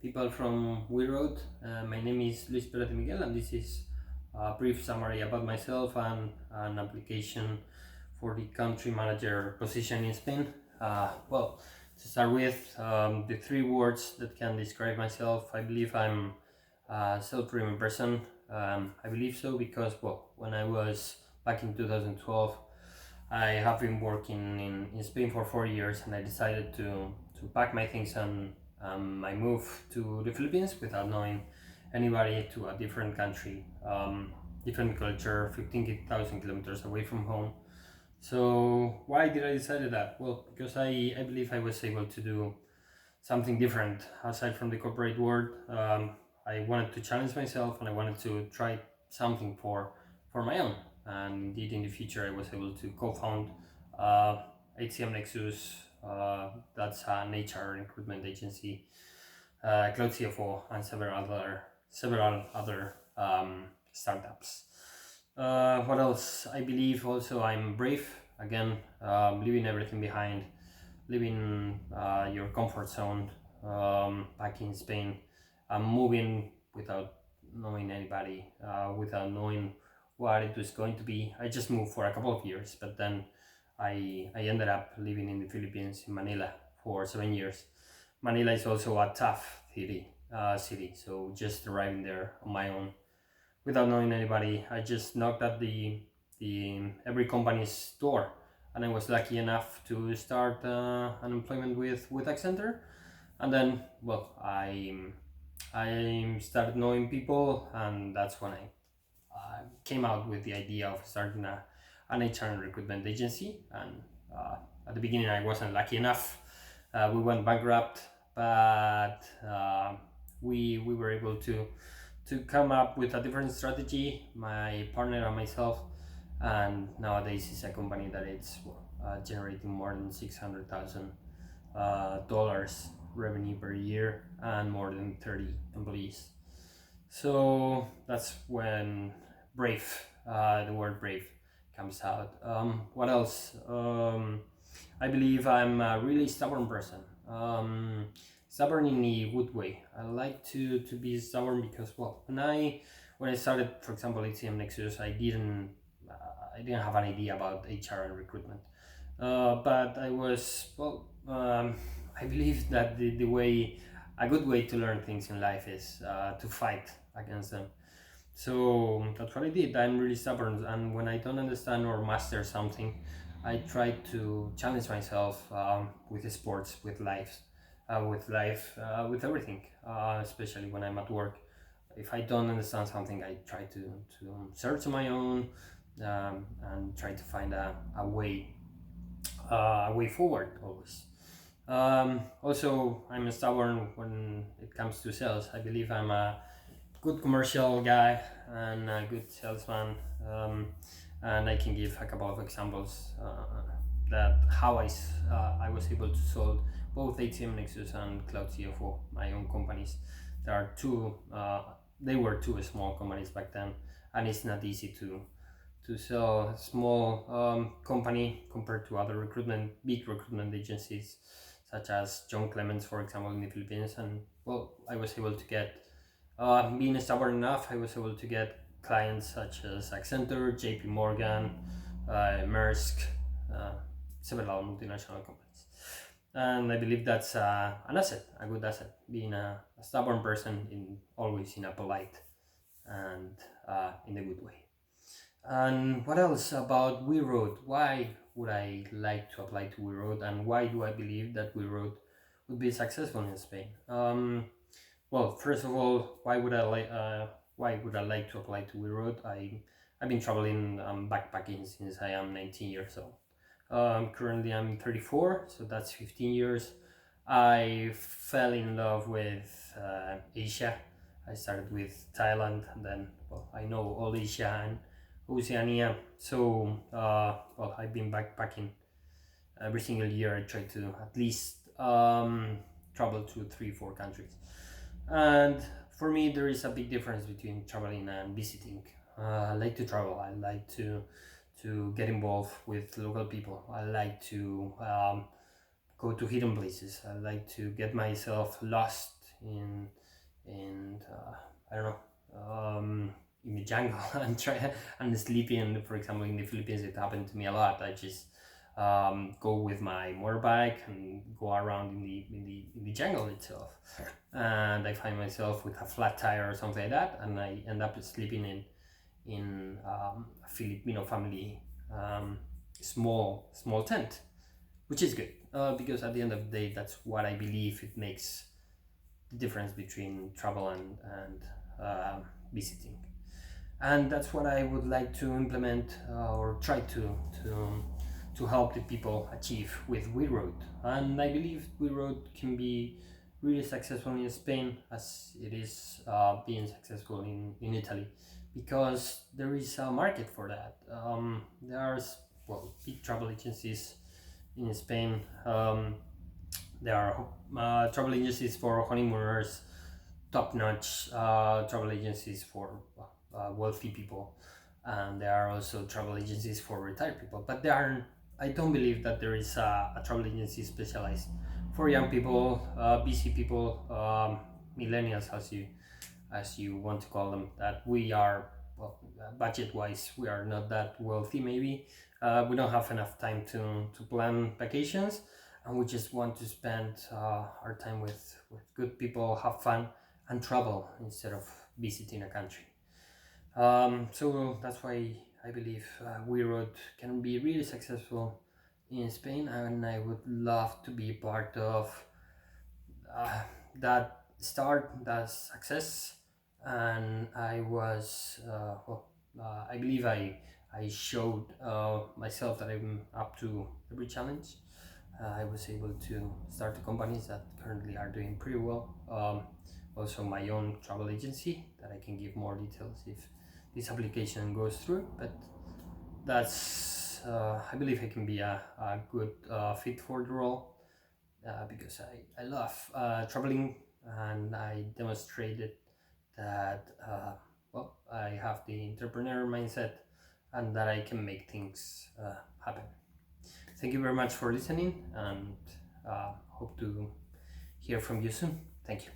people from WeRoad. My name is Perez and this is a brief summary about myself and an application for the country manager position in Spain. Well, to start with, the three words that can describe myself, I believe I'm a self-driven person. I believe so because, well, when I was back in 2012, I have been working in Spain for 4 years, and I decided to pack my things and I moved to the Philippines without knowing anybody, to a different country, different culture, 15,000 kilometers away from home. So why did I decide that? Well, because I believe I was able to do something different aside from the corporate world. I wanted to challenge myself and I wanted to try something for my own. And indeed, in the future, I was able to co-found HCM Nexus. That's an HR recruitment agency, Cloud CFO, and several other startups. What else? I believe also I'm brave. Again, leaving everything behind, leaving your comfort zone. Back in Spain, I'm moving without knowing anybody, without knowing what it was going to be. I just moved for a couple of years, but then I ended up living in the Philippines, in Manila, for 7 years. Manila is also a tough city, so just arriving there on my own without knowing anybody, I just knocked at the every company's door, and I was lucky enough to start an employment with Accenture, and then, well, I started knowing people, and that's when I came out with the idea of starting an HR recruitment agency. And at the beginning, I wasn't lucky enough. We went bankrupt, but we were able to come up with a different strategy, my partner and myself, and nowadays it's a company that it's generating more than $600,000 revenue per year and more than 30 employees. So that's when the word brave comes out. What else? I believe I'm a really stubborn person. Stubborn in a good way. I like to be stubborn because, well, when I started, for example, HCM Nexus, I didn't have an idea about HR and recruitment, but I was, well, I believe that a good way to learn things in life is to fight against them. So that's what I did. I'm really stubborn, and when I don't understand or master something, I try to challenge myself with sports, with life, with everything, especially when I'm at work. If I don't understand something, I try to search on my own, and try to find a way forward always. Also, I'm stubborn when it comes to sales. I believe I'm a good commercial guy and a good salesman, and I can give a couple of examples that how I was able to solve both HCM Nexus and Cloud CFO, my own companies. They were two small companies back then, and it's not easy to sell a small company compared to other big recruitment agencies, such as John Clements, for example, in the Philippines. And, well, I was able to get, being stubborn enough, I was able to get clients such as Accenture, JP Morgan, Maersk, several multinational companies. And I believe that's an asset, a good asset, being a stubborn person, always in a polite and in a good way. And what else about WeRoad? Why would I like to apply to WeRoad, and why do I believe that WeRoad would be successful in Spain? Well, first of all, why would I like to apply to WeRoad? I've been traveling, backpacking since I am 19 years old. Currently I'm 34, so that's 15 years. I fell in love with Asia. I started with Thailand, and then, well, I know all Asia and Oceania. So, well, I've been backpacking every single year. I try to at least travel to 3-4 countries. And for me, there is a big difference between traveling and visiting. I like to travel. I like to get involved with local people. I like to go to hidden places. I like to get myself lost in I don't know, in the jungle and try and sleeping. For example, in the Philippines, it happened to me a lot. I just go with my motorbike and go around in the jungle itself, and I find myself with a flat tire or something like that, and I end up sleeping in a Filipino family small tent, which is good because at the end of the day, that's what I believe it makes the difference between travel and visiting, and that's what I would like to implement or try to help the people achieve with WeRoad. And I believe WeRoad can be really successful in Spain as it is being successful in Italy, because there is a market for that. There's big travel agencies in Spain. There are travel agencies for honeymooners, top-notch travel agencies for wealthy people, and there are also travel agencies for retired people. But there are, I don't believe that there is a travel agency specialized for young people, busy people, millennials, as you want to call them. That we are, budget-wise, we are not that wealthy. Maybe we don't have enough time to plan vacations, and we just want to spend our time with good people, have fun, and travel instead of visiting a country. So that's why I believe WeRoad can be really successful in Spain, and I would love to be part of uh, that that success. And I believe I showed myself that I'm up to every challenge. I was able to start the companies that currently are doing pretty well. Also, my own travel agency that I can give more details if this application goes through. But that's I believe I can be a good fit for the role because I love traveling, and I demonstrated that I have the entrepreneur mindset and that I can make things happen. Thank you very much for listening, and hope to hear from you soon. Thank you.